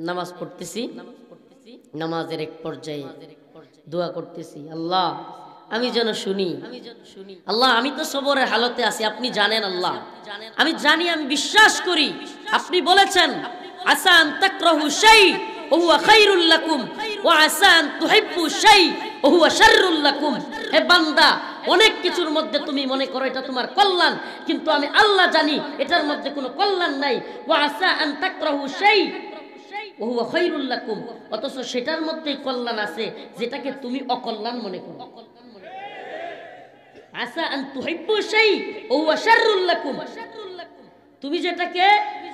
নামাজ পড়তেছি, নামাজের এক পর্যায়ে দোয়া করতেছি, আল্লাহ আমি যেন শুনি, আল্লাহ আমি তো সবরের হালতে আছি, আপনি জানেন আল্লাহ, আমি জানি, আমি বিশ্বাস করি আপনি বলেছেন আসা আন তাকরাহু শাই ওয়া হুয়া খায়রুল লাকুম ওয়া আসা আন তুহিব্বু শাই ওয়া হুয়া শাররুল লাকুম। হে বান্দা, অনেক কিছুর মধ্যে তুমি মনে করো এটা তোমার কল্যাণ, কিন্তু আমি আল্লাহ জানি এটার মধ্যে কোনো কল্যাণ নাই। ওয়া আসা আন তাকরাহু শাই ওয়া হুয়া খায়রুল লাকুম, অথচ সেটার মধ্যেই কল্যাণ আছে যেটাকে তুমি অকল্যাণ মনে করো। আসা আন তুহিব্বু শাই ওয়া হুয়া শাররুল লাকুম, তুমি যেটাকে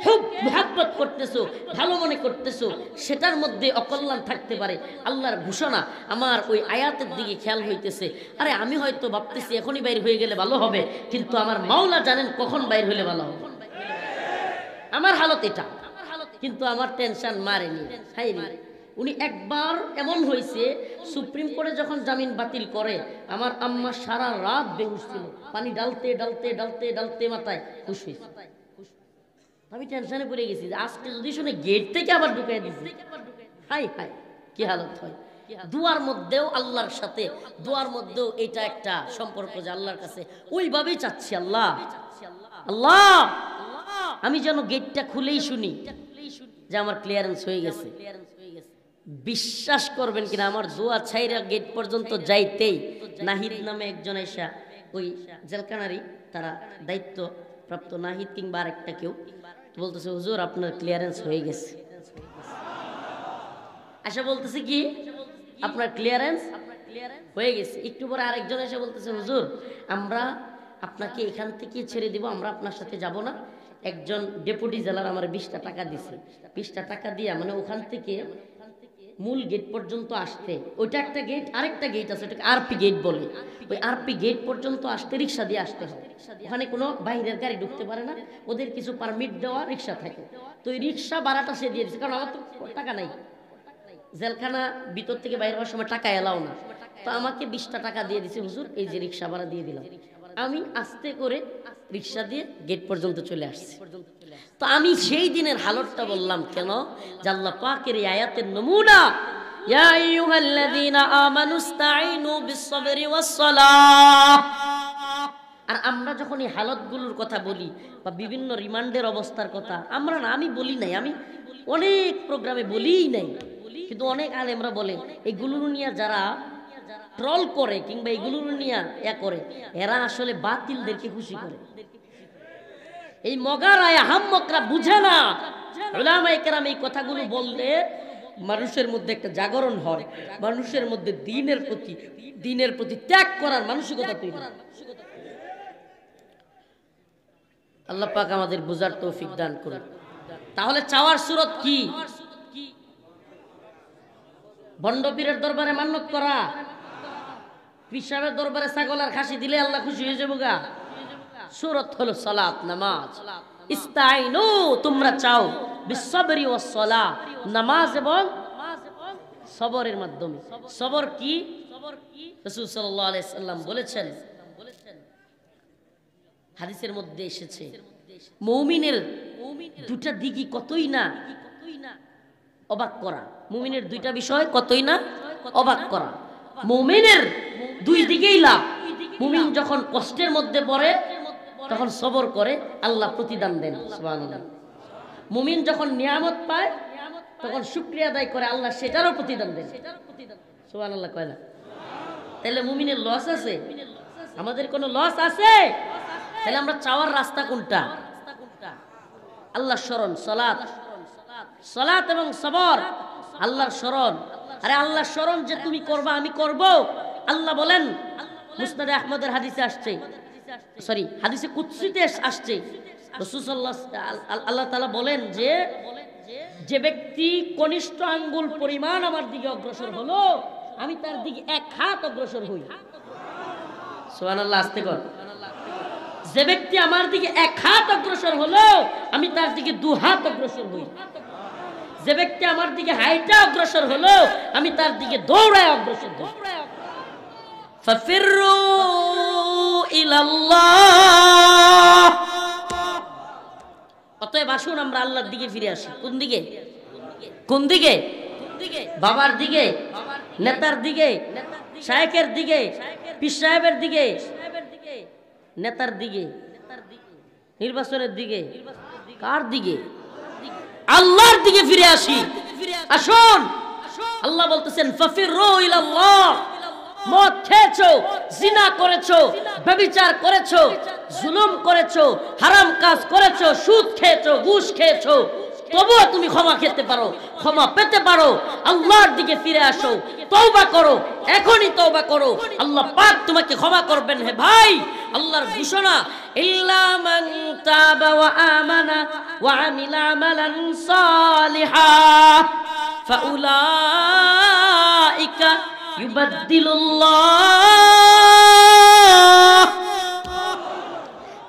খুব মুহাব্বত করতেছো, ভালো মনে করতেছো, সেটার মধ্যে অকল্যাণ থাকতে পারে। আল্লাহর ঘোষণা আমার ওই আয়াতের দিকে খেয়াল হইতেছে। আরে আমি হয়তো ভাবতেছি এখনই বাইর হয়ে গেলে ভালো হবে, কিন্তু আমার মাওলা জানেন কখন বাইর হলে ভালো হবে। আমার হালত এটা, কিন্তু আমার টেনশন মারেনি, খাইনি। উনি একবার এমন হয়েছে, সুপ্রিম কোর্টে যখন জামিন বাতিল করে, আমার আম্মা সারা রাত বেহুশ ছিল, পানি ডালতে ডালতে ডালতে ডালতে মাথায় হুশ হয়েছে। আমি টেনশনে পড়ে গেছি যে আজকে যদি শুনে গেট থেকে আবার ঢুকাই দিচ্ছি, হাই হাই কি হালত হয়। দুয়ার মধ্যেও আল্লাহর সাথে, দুয়ার মধ্যেও এটা একটা সম্পর্ক যে আল্লাহর কাছে ওইভাবেই চাচ্ছি, আল্লাহ আল্লাহ আমি যেন গেটটা খুলেই শুনি যে আমার ক্লিয়ারেন্স হয়ে গেছে। বিশ্বাস করবেন কিনা, আমার দোয়া ছাইরা গেট পর্যন্ত যাইতেই নাহিদ নামে একজন এসা, ওই জেলখানারই তারা দায়িত্ব প্রাপ্ত নাহিদ কিংবা আরেকটা কেউ বলতেছে, হুজুর আপনার ক্লিয়ারেন্স হয়ে গেছে। আশা বলতেছে কি আপনার ক্লিয়ারেন্স হয়ে গেছে। একটু পরে আরেকজন এসে বলতেছে, হুজুর আমরা আপনাকে এখান থেকে ছেড়ে দিব, আমরা আপনার সাথে যাব না। একজন ডেপুটি জেলার আমার 20টা টাকা দিছে, 20টা টাকা দিয়া মানে ওখান থেকে মূল গেট পর্যন্ত আসতে, ওইটা একটা গেট, আরেকটা গেট আছে ওটাকে আরপি গেট বলে, ওই আরপি গেট পর্যন্ত আসতে রিক্সা দিয়ে আসতে হয়। ওখানে কোনো বাইরের গাড়ি ঢুকতে পারে না, ওদের কিছু পারমিট দেওয়া রিক্সা থাকে, তো ওই রিক্সা ভাড়াটা সে দিয়ে দিচ্ছে, কারণ আমার তো টাকা নাই, জেলখানা ভিতর থেকে বাইরে হওয়ার সময় টাকা এলাও না, তো আমাকে 20টা টাকা দিয়ে দিছে, হুজুর এই যে রিক্সা ভাড়া দিয়ে দিলাম। আমি আস্তে করে রিক্সা দিয়ে গেট পর্যন্ত চলে আসছি। তো আমি সেই দিনের হালতটা বললাম কেন, যে আল্লাহ পাকের এই আয়াতের নমুনা, ইয়া আইয়ুহাল্লাযীনা আমানুস্তাঈনু বিস-সাবরি ওয়াস-সালাহ। আর আমরা যখন এই হালতগুলোর কথা বলি বা বিভিন্ন রিমান্ডের অবস্থার কথা, আমরা না, আমি বলি নাই, আমি অনেক প্রোগ্রামে বলিই নাই, কিন্তু অনেক আলেমরা বলে এইগুলো নিয়ে যারা ট্রল করে কিংবা এইগুলো নিয়ে করে, এরা আসলে বাতিলদেরকে খুশি করে। এই মগারায় হাম্মকরা বুঝে না, উলামায়ে কেরাম এই কথাগুলো বললে মানুষের মধ্যে একটা জাগরণ হয়, মানুষের মধ্যে দিনের প্রতি ত্যাগ করার মানসিকতা তৈরি হয়। আল্লাহ পাক আমাদের বুঝার তৌফিক দান করুন। তাহলে চাওয়ার সুরত কি? ভণ্ড পীরের দরবারে মান্নত করা, পীর সাহেবের দরবারে ছাগল আর খাসি দিলে আল্লাহ খুশি হয়ে যাবো গা? সুরত হলো সালাত, নামাজ। ইস্তাইনু, তোমরা চাও, বিস-সাবরি ওয়াস-সালাহ, নামাজ এবং সবরের মাধ্যমে। সবর কি? রাসূল সাল্লাল্লাহু আলাইহি সাল্লাম বলেছেন, হাদিসের মধ্যে এসেছে, মুমিনের দুটা দিকই কতই না অবাক করা। মুমিনের দুইটা বিষয় কতই না অবাক করা। মুমিনের দুই দিকেই লাভ। মুমিন যখন কষ্টের মধ্যে পড়ে তখন সবর করে, আল্লাহ প্রতিদান দেন, সুবহানাল্লাহ। মুমিন যখন নিয়ামত পায় তখন শুকরিয়া আদায় করে, আল্লাহ সেটারও প্রতিদান দেন, সুবহানাল্লাহ কয় না? তাহলে মুমিনের লস আছে? আমাদের কোনো লস আছে? তাহলে আমরা চাওয়ার রাস্তা কোনটা? আল্লাহর স্মরণ, সালাত, সালাত এবং সবর, আল্লাহর স্মরণ। আরে আল্লাহর স্মরণ যে তুমি করবা, আমি করব। আল্লাহ বলেন, মুসনাদে আহমদের হাদিসে আসছে, সরি হাদিসে কুদসিতে আসছে, রাসূল আল্লাহ তাআলা বলেন যে যে ব্যক্তি কনিষ্ঠ আঙ্গুল পরিমাণ আমার দিকে অগ্রসর হলো, আমি তার দিকে 1 হাত অগ্রসর হই। সুবহানাল্লাহ, আস্তে কর। যে ব্যক্তি আমার দিকে 1 হাত অগ্রসর হলো, আমি তার দিকে 2 হাত অগ্রসর হই। যে ব্যক্তি আমার দিকে হাইটা অগ্রসর হলো, আমি তার দিকে দৌড়ায় অগ্রসর হই। ফাফিরু ইলাল্লাহ। অতএব আসুন আমরা আল্লাহর দিকে ফিরে আসি। কোন দিকে? কোন দিকে? বাবার দিকে, নেতার দিকে, শায়েখের দিকে, পীর সাহেবের দিকে, নেতার দিকে, নির্বাচনের দিকে, কার দিকে? আল্লাহর দিকে ফিরে আসি। আসুন, আল্লাহ বলতেছেন ফাফিরু ইলাল্লাহ। মদ খেয়েছো, জিনা করেছো, ব্যভিচার করেছো, জুলুম করেছো, হারাম কাজ করেছো, সুদ খেয়েছো, ঘুষ খেয়েছো, তবুও তুমি ক্ষমা খেতে পারো, ক্ষমা পেতে পারো। আল্লাহর দিকে ফিরে আসো, তওবা করো, এখনই তওবা করো, আল্লাহ পাক তোমাকে ক্ষমা করবেন। হে ভাই, আল্লাহর ঘোষণা, ইল্লা মান তাবা ওয়া আমানা ওয়া আমিলা আমালান সালিহা ফাউলাইকা ইউবাদদিলুল্লাহ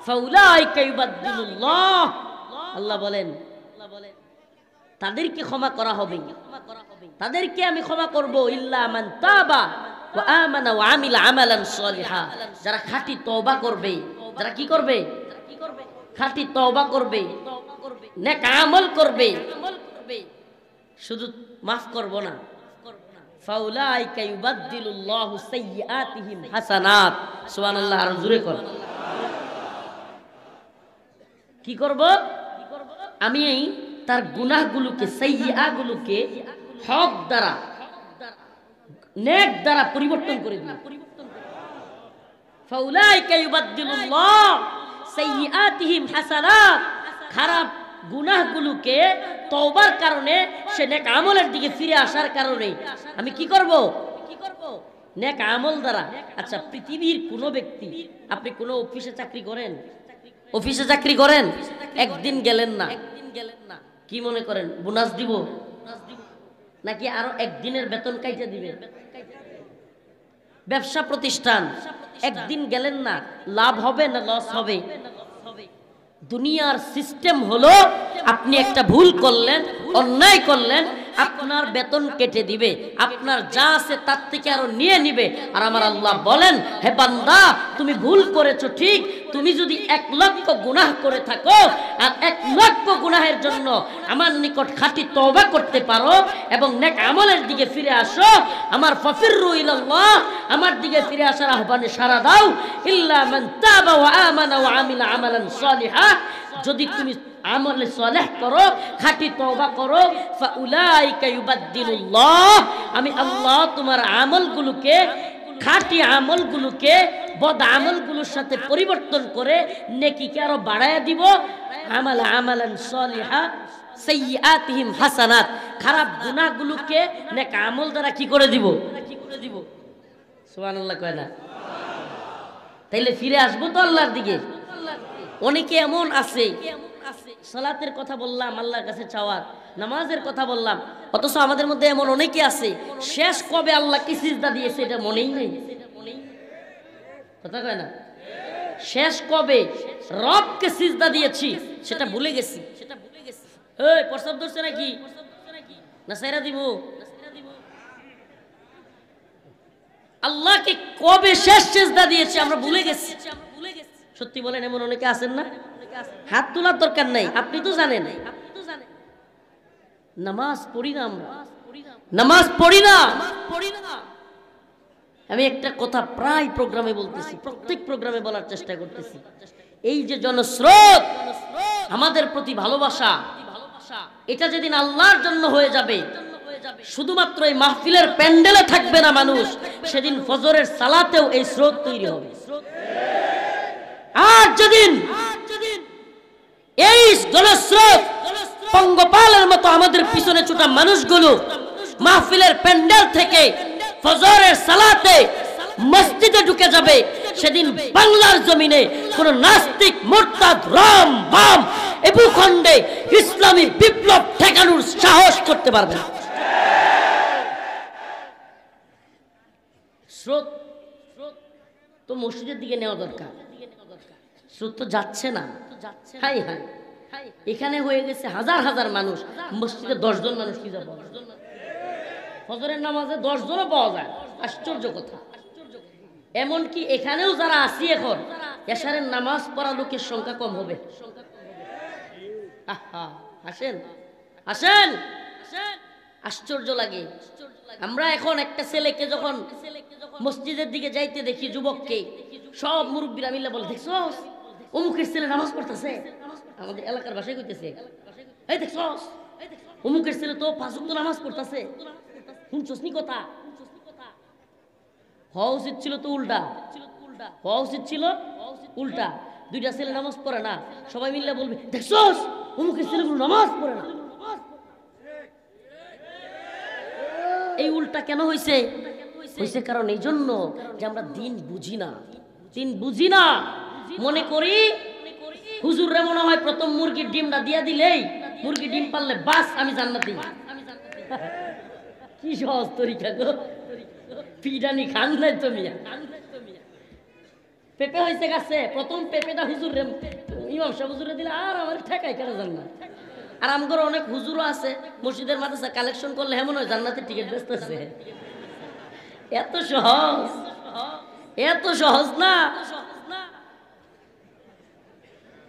ফাউলাইকা ইউবাদদিলুল্লাহ। আল্লাহ বলেন তাদেরকে ক্ষমা করা হবে, তাদেরকে আমি ক্ষমা করব। ইল্লা মান তাবা ওয়া আমানা ওয়া আমিলা আমালান সালিহা, যারা খাঁটি তওবা করবে, যারা কি করবে? খাঁটি তওবা করবে, নেক আমল করবে, শুধু মাফ করব না। ফাউলাইকা ইউবাদদিলুল্লাহু সাইয়্যাতিহিম হাসানাত। সুবহানাল্লাহ, আর জোরে কর। কি করব? আমি তার গুনাহগুলোকে, সাইয়্যাগুলোকে হক দ্বারা, নেক দ্বারা পরিবর্তন করে দিই। ফাউলাইকা ইউবাদদিলুল্লাহ সাইয়্যাতিহিম হাসানাত, খারাপ গুনাহগুলোকে তওবার কারণে, সে নেক আমলের দিকে ফিরে আসার কারণে আমি কি করব? নেক আমল দ্বারা। আচ্ছা, পৃথিবীর কোন ব্যক্তি, আপনি কোন অফিসে চাকরি করেন, অফিসে চাকরি করেন, একদিন গেলেন না, কি মনে করেন বোনাস দিব নাকি আরো একদিনের বেতন কাইটা দিবে? ব্যবসা প্রতিষ্ঠান, একদিন গেলেন না, লাভ হবে না লস হবে? দুনিয়ার সিস্টেম হলো, আপনি একটা ভুল করলেন, অন্যায় করলেন, আপনার বেতন কেটে দিবে, আপনার যা আছে তার থেকে আরো নিয়ে নিবে। আর আমার আল্লাহ বলেন, হে বান্দা, তুমি ভুল করেছো ঠিক, তুমি যদি 1 লক্ষ গুনাহ করে থাকো আর 1 লক্ষ গুনাহের জন্য আমার নিকট খাঁটি তওবা করতে পারো এবং নেক আমলের দিকে ফিরে আসো, আমার ফাফিরু ইলাল্লাহ, আমার দিকে ফিরে আসার আহ্বানে সাড়া দাও। ইল্লা মান তাবা ওয়া আমানা ওয়া আমিলা আমালান সালিহা, যদি তুমি আমলে সালেহ করো, খাঁটি তওবা করো, ফাউলাইকা ইউবাদদিলুল্লাহ, আমি আল্লাহ তোমার আমলগুলোকে, খাঁটি আমলগুলোকে বদ আমলগুলোর সাথে পরিবর্তন করে নেকিকে আরো বাড়ায়া দিব। আমালান সালিহা সাইয়্যাতিহিম হাসানাত, খারাপ গুনাহগুলোকে নেক আমল দ্বারা কি করে দিব? সুবহানাল্লাহ কয় না? তাইলে ফিরে আসবো তো আল্লাহর দিকে। অনেকে এমন আছে, সালাতের কথা বললাম, আল্লাহর কাছে চাওয়ার, নামাজের কথা বললাম, অথচ আমাদের মধ্যে এমন অনেকে আছে, শেষ কবে আল্লাহকে সিজদা দিয়েছে এটা মনেই নেই। কথা কয় না? শেষ কবে রবকে সিজদা দিয়েছি সেটা ভুলে গেছি। এই প্রস্তাব ধরছে নাকি? না সাইরা দিব? আল্লাহকে কবে শেষ সিজদা দিয়েছি আমরা ভুলে গেছি। সত্যি বলেন, এমন অনেকে আছেন না? হাত তোলার দরকার নাই, আপনি তো জানেন। নামাজ পড়ি না আমরা, নামাজ পড়ি না। আমি একটা কথা প্রায় প্রোগ্রামে বলতেছি, প্রত্যেক প্রোগ্রামে বলার চেষ্টা করতেছি, এই যে জনস্রোত, আমাদের প্রতি ভালোবাসা, এটা যেদিন আল্লাহর জন্য হয়ে যাবে, শুধুমাত্র এই মাহফিলের প্যান্ডেলে থাকবে না মানুষ, সেদিন ফজরের সালাতেও এই স্রোত তৈরি হবে। আর যেদিন এই জনস্রোত পঙ্গপালের মতো আমাদের পিছনে ছুটা মানুষগুলো মাহফিলের প্যান্ডেল থেকে ফজরের সালাতে মসজিদে ঢুকে যাবে, সেদিন বাংলার জমিনে কোন নাস্তিক, মুরতাদ, রাম বাম এ ভূখণ্ডে ইসলামী বিপ্লব ঠেকানোর সাহস করতে পারবে না। স্রোত তো মসজিদের দিকে নেওয়া দরকার, স্রোত তো যাচ্ছে না। হাই হাই, এখানে হয়ে গেছে হাজার হাজার মানুষ, মসজিদে 10 জন মানুষ কি যাবে? ফজরের নামাজে 10 জনও পাওয়া যায়, আশ্চর্য কথা। এমনকি এখানেও যারা আসি এখন, এশারের নামাজ পড়া লোকের সংখ্যা কম হবে। আসেন আসেন, আশ্চর্য লাগে। আমরা এখন একটা ছেলেকে যখন মসজিদের দিকে যাইতে দেখি, যুবককে, সব মুরব্বীরা মিলে বলে, দেখছস অমুকের ছেলে নামাজ পড়তেছে। আমাদের এলাকার ভাষায় কইতেছে, এই দেখছস অমুকের ছেলে তো 5 ওয়াক্ত নামাজ পড়তেছে। শুনছস নি কথা? হওয়া উচিত ছিল তো উল্টা, হওয়া উচিত ছিল উল্টা। দুইটা ছেলে নামাজ পড়ে না, সবাই মিলে বলবে, দেখছস অমুকের ছেলেগুলো নামাজ পড়ে না। এই উল্টা কেন হইছে? হইছে কারণ এই জন্য যে আমরা দিন বুঝি না, দিন বুঝি না। মনে করি হুজুররে মনে হয় প্রথম মুরগির ডিমটা দিয়া দিলেই, মুরগি ডিম পারলে বাস আমি জান্নাতি। কি সহজ তরিকা গো, পিডানি খান নাই তো মিয়া। পেঁপে হয়েছে গাছে, প্রথম পেঁপেটা হুজুররে, ইমাম সাহেব হুজুরে দিলে আর আমার ঠেকাই কেন জান্নাত। আর আমগর অনেক হুজুরও আছে মসজিদের মাদ্রাসা কালেকশন করলে এমন হয় জান্নাতের টিকিট বেচতেছে। এত সহজ, এত সহজ না।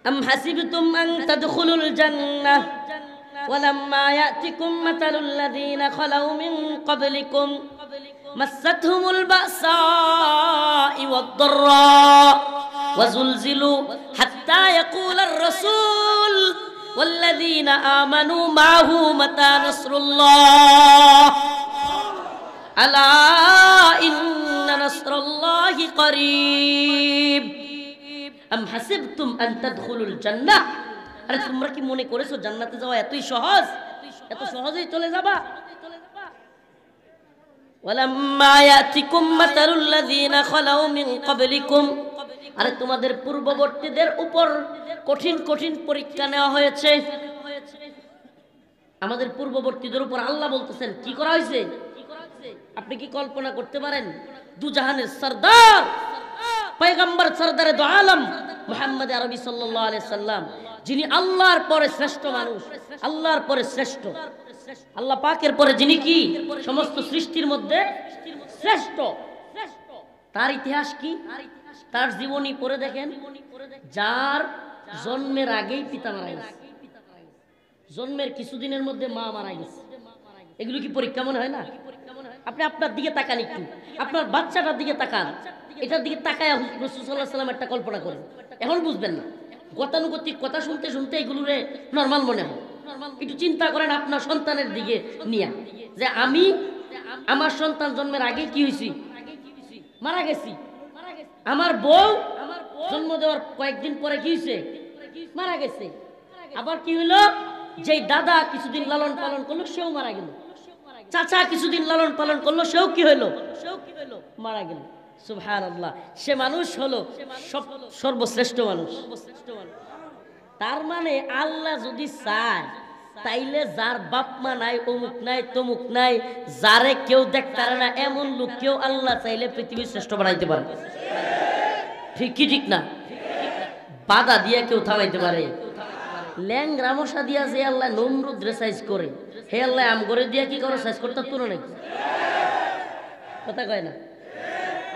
আম হাসিবতুম আন তাদখুলুল জান্নাহ ওয়ালাম্মা ইয়াতিকুম মাতালুল লাযীনা খালাউ মিন ক্বাবলিকুম মাসাতহুমুল বাসাঈ ওয়াদ-দাররা ওয়াযুলজিলু হাত্তা ইয়াকুলার রাসূল والذين آمنوا معه متى نصر الله ألا إن نصر الله قريب أم حسبتم أن تدخلوا الجنة আরে তোমরা কি মনে করেছো জান্নাতে যাওয়া এতই সহজ? এত সহজেই চলে যাবা? ওয়ালাম্মা ইয়াতিকুম মাতালুল লাযীনা খালাউ মিন ক্বাবলিকুম, আরে তোমাদের পূর্ববর্তীদের উপর কঠিন কঠিন পরীক্ষা নেওয়া হয়েছে। আমাদের পূর্ববর্তীদের উপর আল্লাহ বলতেছেন কি করা হয়েছে? আপনি কি কল্পনা করতে পারেন? দুজাহানের সরদার পয়গম্বর সরদারে দু আলম মুহাম্মদ আরবি সাল্লাল্লাহু আলাইহি সাল্লাম, যিনি আল্লাহর পরে শ্রেষ্ঠ মানুষ, আল্লাহর পরে শ্রেষ্ঠ, আল্লাহ পাকের পরে যিনি কি সমস্ত সৃষ্টির মধ্যে শ্রেষ্ঠ, তার ইতিহাস কি, তার জীবনী পড়ে দেখেন। যার জন্মের আগেই পিতা মারা গেছে, জন্মের কিছুদিনের মধ্যে মা মারা গেছে। এগুলো কি পরীক্ষা মনে হয় না? আপনি আপনার দিকে তাকান, একটু আপনার বাচ্চাটার দিকে তাকান, এটার দিকে তাকায় রাসূল সাল্লাল্লাহু আলাইহি ওয়াসাল্লাম একটা কল্পনা করেন। এখন বুঝবেন না, গতানুগতিক কথা শুনতে শুনতে এগুলোরে নরমাল মনে হয়। একটু চিন্তা করেন আপনার সন্তানের দিকে নিয়ে, যে আমি আমার সন্তান জন্মের আগে কি হয়েছি, মারা গেছি। আমার বউ জন্ম দেওয়ার কয়েকদিন পরে কি হয়েছে, মারা গেছে। আবার কি হলো, যে দাদা কিছুদিন লালন পালন করলো সেও মারা গেল, চাচা কিছুদিন লালন পালন করলো সেও কি হলো, মারা গেল। সুবহানাল্লাহ, সে মানুষ হলো সর্বশ্রেষ্ঠ মানুষ। তার মানে আল্লাহ যদি চায় তাইলে যার বাপ মা নাই, অমুক নাই, তমুক নাই, যারে কেউ দেখতে পারে না এমন লোককেও আল্লাহ চাইলে পৃথিবীর শ্রেষ্ঠ বানাইতে পারে। ঠিক কি ঠিক না? বাধা দিয়ে কেউ থামাইতে পারে? ল্যাংরা মশা দিয়া যে আল্লাহ নমরুদ রে সাইজ করে, হে আল্লাহ আম করে দিয়া কি করো সাইজ করতে তো নাকি? কথা কয় না?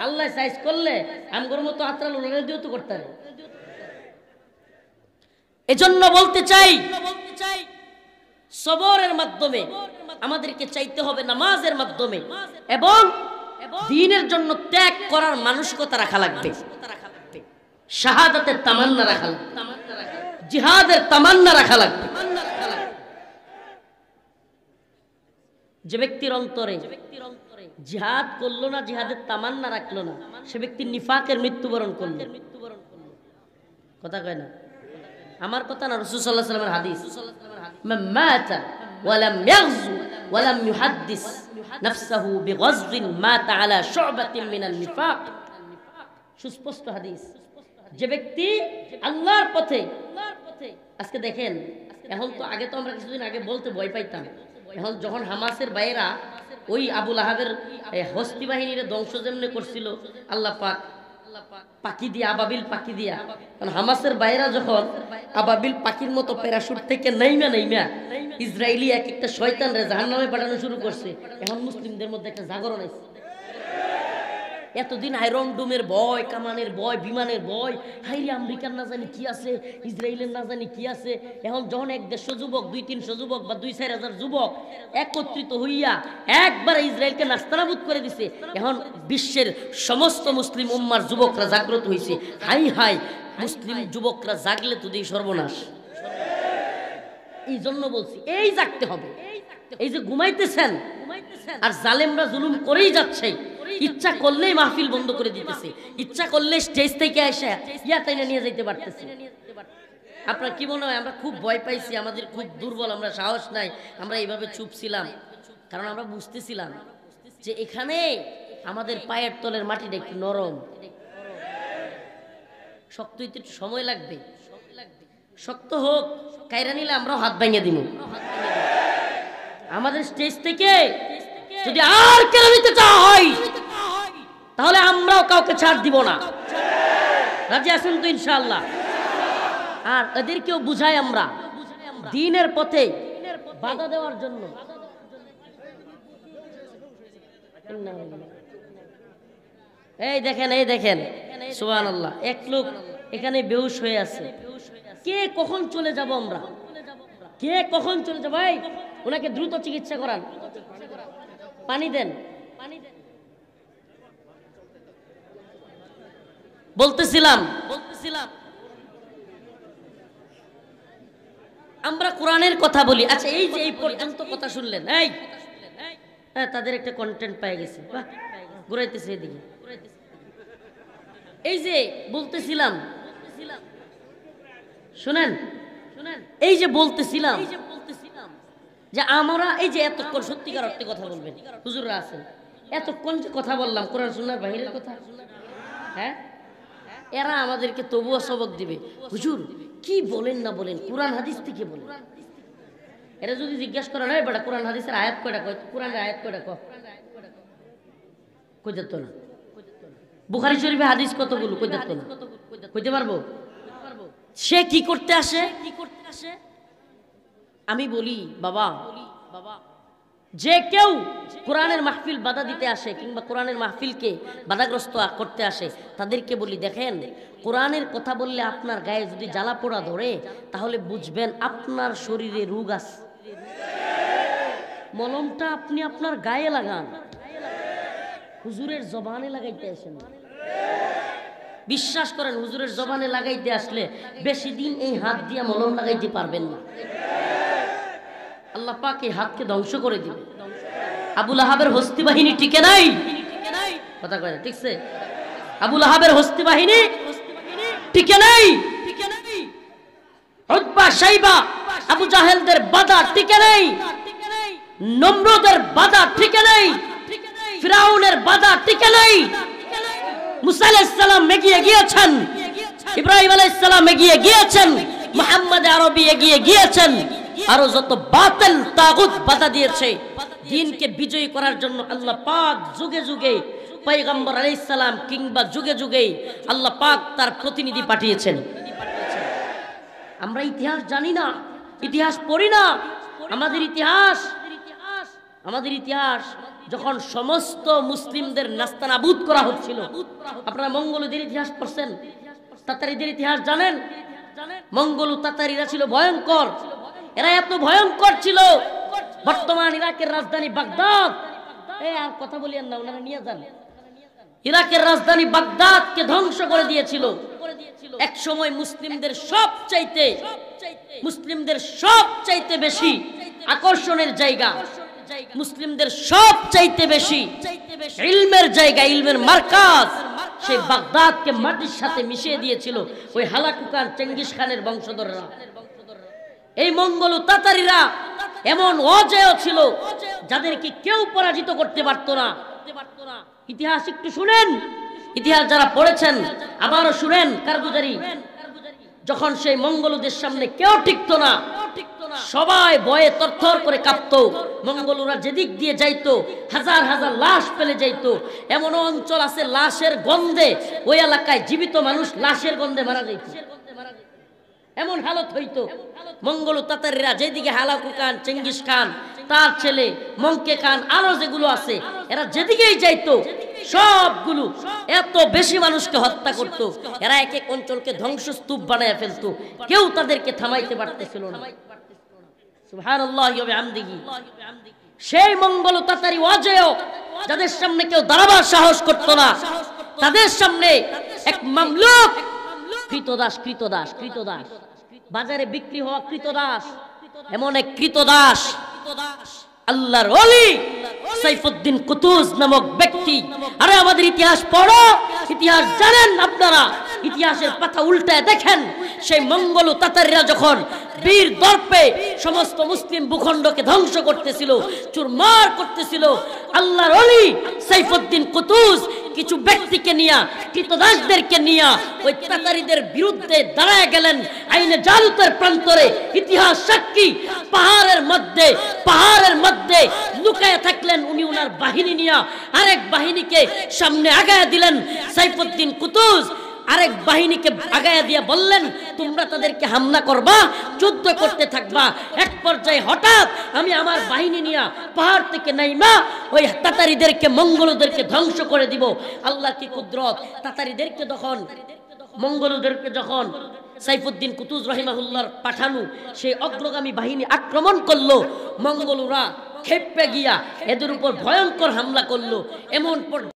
আল্লাহ সাইজ করলে আমগর মতো আত্রাল উনারে দিও তো করতে পারে। এজন্য বলতে চাই, সবরের মাধ্যমে আমাদেরকে চাইতে হবে, নামাজের মাধ্যমে, এবং দ্বীনের জন্য ত্যাগ করার মানসিকতা রাখা লাগবে, শাহাদাতের তামান্না রাখা লাগবে, জিহাদের তামান্না রাখা লাগবে। যে ব্যক্তির অন্তরে জিহাদ করলো না, জিহাদের তামান্না রাখলো না, সে ব্যক্তি নিফাকের মৃত্যুবরণ করলো। কথা কয় না? আমার কথা না, রাসূল সাল্লাল্লাহু আলাইহি ওয়াসাল্লামের হাদিস, মান মাতা ওয়া লাম ইয়াগযু ওয়া লাম ইউহাদ্দিস নাফসাহু বিগযযিন মাতা আলা শু'বাতিন মিনান নিফাক। সুস্পষ্ট হাদিস। যে ব্যক্তি আল্লাহর পথে, আজকে দেখেন, এখন তো আগে তো আমরা কিছুদিন আগে বলতে ভয় পাইতাম, এখন যখন হামাসের বাইরা ওই আবু লাহাবের হস্তি বাহিনীর ধ্বংস যেমনে করছিল আল্লাহ পাক পাখি দিয়া, আবাবিল পাখি দিয়া, কারণ হামাসের বাইরা যখন আবাবিল পাখির মতো প্যারাশুট থেকে নাইমা ইসরায়েলি এক একটা শয়তানরে জাহান্নামে পাঠানো শুরু করছে, এখন মুসলিমদের মধ্যে একটা জাগরণ আছে। এতদিন আয়রন ডোমের ভয়, কামানের ভয়, বিমানের ভয়, হাইরে আমেরিকার না জানি কি আছে, ইসরায়েলের না জানি কি আছে। এখন যখন 100-150 যুবক, 200-300 যুবক বা 2-4 হাজার যুবক একত্রিত হইয়া একবারে ইসরায়েলকে নাস্তানাবুদ করে দিছে, এখন বিশ্বের সমস্ত মুসলিম উম্মার যুবকরা জাগ্রত হয়েছে। হাই হাই, মুসলিম যুবকরা জাগলে তো দিই সর্বনাশ। এই জন্য বলছি এই জাগতে হবে। এই যে ঘুমাইতেছেন আর জালেমরা জুলুম করেই যাচ্ছে, ইচ্ছা করলেই মাহফিল বন্ধ করে দিতেছে, ইচ্ছা করলে স্টেজ থেকে এসে ইয়া তাইনা নিয়ে যাইতে পারতেছে। আপনার কি মনে হয় আমরা খুব ভয় পাইছি, আমাদের খুব দুর্বল, আমরা সাহস নাই, আমরা এইভাবে চুপ ছিলাম? কারণ আমরা বুঝতেছিলাম যে এখানে আমাদের পায়ের তলের মাটিটা একটু নরম, শক্ত হইতে একটু সময় লাগবে। শক্ত হোক, কাইরা নিলে আমরাও হাত ভাঙিয়ে দিব। আমাদের স্টেজ থেকে যদি আর কেড়ে নিতে চাওয়া হয় তাহলে আমরাও কাউকে ছাড় দিব না। রাজি আছেন তো ইনশাআল্লাহ? আর এদেরকেও বুঝাই আমরা দ্বীনের পথে বাধা দেওয়ার জন্য। এই দেখেন, এই দেখেন, সুবহানাল্লাহ, এক লোক এখানে বেহুশ হয়ে আছে। কে কখন চলে যাব আমরা? কে কখন চলে যাব? ভাই ওনাকে দ্রুত চিকিৎসা করান, পানি দেন। বলতেছিলাম আমরা কোরআনের কথা বলি। আচ্ছা, এই যে এই পর্যন্ত কথা শুনলেন, এই হ্যাঁ, তাদের একটা কন্টেন্ট পেয়ে গেছে, ঘুরাইতেছে এদিকে। এই যে বলতেছিলাম, শুনেন, এই যে বলতেছিলাম যে আমরা এই যে এতক্ষণ সত্যিকার অর্থে কথা বলবেন, হুজুররা আছেন, এতক্ষণ যে কথা বললাম কোরআন সুন্নাহর বাহিরের কথা, হ্যাঁ, এরা আমাদেরকে তবুও সবক দিবে, হুজুর কি বলেন না বলেন, কোরআন হাদিস থেকে বলেন। এরা যদি জিজ্ঞাসা করেন, হয় বেটা কোরআন হাদিসের আয়াত কয়টা কয়, কোরআনের আয়াত কয়টা কই যেত না, বুখারী শরীফে হাদিস কতগুলো কই যেত না, কইতে পারবো? সে কি করতে আসে? আমি বলি বাবা, যে কেউ কোরআনের মাহফিল বাধা দিতে আসে কিংবা কোরআনের মাহফিলকে বাধাগ্রস্ত করতে আসে, তাদেরকে বলি, দেখেন কোরআনের কথা বললে আপনার গায়ে যদি জ্বালা পোড়া ধরে তাহলে বুঝবেন আপনার শরীরে রোগ আছে। মলমটা আপনি আপনার গায়ে লাগান, হুজুরের জবানে লাগাইতে আসেন। বিশ্বাস করেন, হুজুরের জবানে লাগাইতে আসলে বেশি দিন এই হাত দিয়া মলম লাগাইতে পারবেন না। আল্লাহ পাক এই হাতকে ধ্বংস করে দিবে। আবু লাহাবের হস্তি বাহিনী টিকে নাই, কথা কয় না, ঠিকছে? আবু লাহাবের হস্তি বাহিনী টিকে নাই, উতবা শাইবা আবু জাহেলদের বাধা টিকে নাই, নমরুদের বাধা টিকে নাই, ফিরাউনের বাধা টিকে নাই। মুসা আলাইহিস সালাম এগিয়ে গিয়েছেন, ইব্রাহিম আলাইহিস সালাম এগিয়ে গিয়েছেন, মুহাম্মদ আরবি এগিয়ে গিয়েছেন, আরো যত বাতিল তাগুত বাধা দিয়েছে দ্বীনকে বিজয়ী করার জন্য আল্লাহ পাক যুগে যুগে পয়গম্বর আলাইহিস সালাম কিংবা যুগে যুগে আল্লাহ পাক তার প্রতিনিধি পাঠিয়েছেন। আমরা ইতিহাস জানি না, ইতিহাস পড়ি না। আমাদের ইতিহাস যখন সমস্ত মুসলিমদের নাস্তানাবুদ করা হচ্ছিল, আপনারা মঙ্গলুদের ইতিহাস পড়ছেন, তাতারিদের ইতিহাস জানেন? মঙ্গলু তাতারিরা ছিল ভয়ঙ্কর, এরা এত ভয়ঙ্কর ছিল, বর্তমান ইরাকের রাজধানী বাগদাদ, আর কথা বলিয়েন না, ওনারা নিয়ে যান, ইরাকের রাজধানী বাগদাদকে ধ্বংস করে দিয়েছিল। এক সময় মুসলিমদের সবচাইতে বেশি আকর্ষণের জায়গা, মুসলিমদের সবচাইতে বেশি ইলমের জায়গা, ইলমের মার্কাজ, সেই বাগদাদকে মাটির সাথে মিশিয়ে দিয়েছিল ওই হালাকুকার চেঙ্গিস খানের বংশধররা। এই মঙ্গল তাতারিরা এমন অজেয় ছিল যাদেরকে কেউ পরাজিত করতে পারত না। ইতিহাস একটু শুনেন, ইতিহাস যারা পড়েছেন আবারও শুনেন কারগুজারি। যখন সেই মঙ্গলুদের সামনে কেউ টিকতো না, সবাই ভয়ে তরতর করে কাঁপতো। মঙ্গলুরা যেদিক দিয়ে যাইতো হাজার হাজার লাশ ফেলে যাইতো। এমন অঞ্চল আছে লাশের গন্ধে ওই এলাকায় জীবিত মানুষ লাশের গন্ধে মারা যাইত, এমন হালত হইতো। মঙ্গলু তাতারিরা যেদিকে হালাকু খান, চেঙ্গিস খান, তার ছেলে মঙ্কে খান, আরো যেগুলো আছে, এরা যেদিকেই যাইতো সবগুলো এত বেশি মানুষকে হত্যা করত, এরা এক এক অঞ্চলকে ধ্বংসস্তূপ বানায় ফেলতো, কেউ তাদেরকে থামাইতে পারতেছিল না। সুবহানাল্লাহি ওয়া বিহামদিহি। সেই মঙ্গল তাতারি অজেয় যাদের সামনে কেউ দাঁড়াবার সাহস করতো না, তাদের সামনে এক মামলুক কৃতদাস, কৃতদাস, কৃতদাস, বাজারে বিক্রি হওয়া কৃতদাস, এমন এক কৃতদাস আল্লাহর ওলি সাইফুদ্দিন কুতুজ নামক ব্যক্তি। আরে আমাদের ইতিহাস পড়ো, ইতিহাস জানেন আপনারা, ইতিহাসের পাতা উল্টায় দেখেন। সেই মঙ্গল তাতারিরা যখন বীর দর্পে সমস্ত মুসলিম ভূখণ্ডকে ধ্বংস করতেছিল, চুরমার করতেছিল, আল্লাহর ওলি সাইফুদ্দিন কুতুজ কিছু ব্যক্তিকে নিয়া, কৃতদাসদেরকে নিয়া ওই তাতারিদের বিরুদ্ধে দাঁড়ায় গেলেন আইনে জালুতের প্রান্তরে। ইতিহাস সাক্ষী, পাহাড়ের মধ্যে লুকায় থাকলেন উনি, উনার বাহিনী নিয়া আরেক বাহিনীকে সামনে আগায় দিলেন। সাইফুদ্দিন কুতুজ আরেক বাহিনীকে আগায়া দিয়া বললেন, তোমরা তাদেরকে হামলা করবা, যুদ্ধ করতে থাকবা। এক পর্যায়ে হঠাৎ আমি আমার বাহিনী নিয়া পাহাড় থেকে নাইমা ওই তাতারিদেরকে, মঙ্গলদেরকে ধ্বংস করে দিব। আল্লাহ কি কুদরত! তাতারিদেরকে তখন, মঙ্গলদেরকে যখন সাইফুদ্দিন কুতুজ রাহিমাহুল্লাহর পাঠানো সেই অগ্রগামী বাহিনী আক্রমণ করলো, মঙ্গলরা খেপে গিয়া এদের উপর ভয়ঙ্কর হামলা করলো। এমন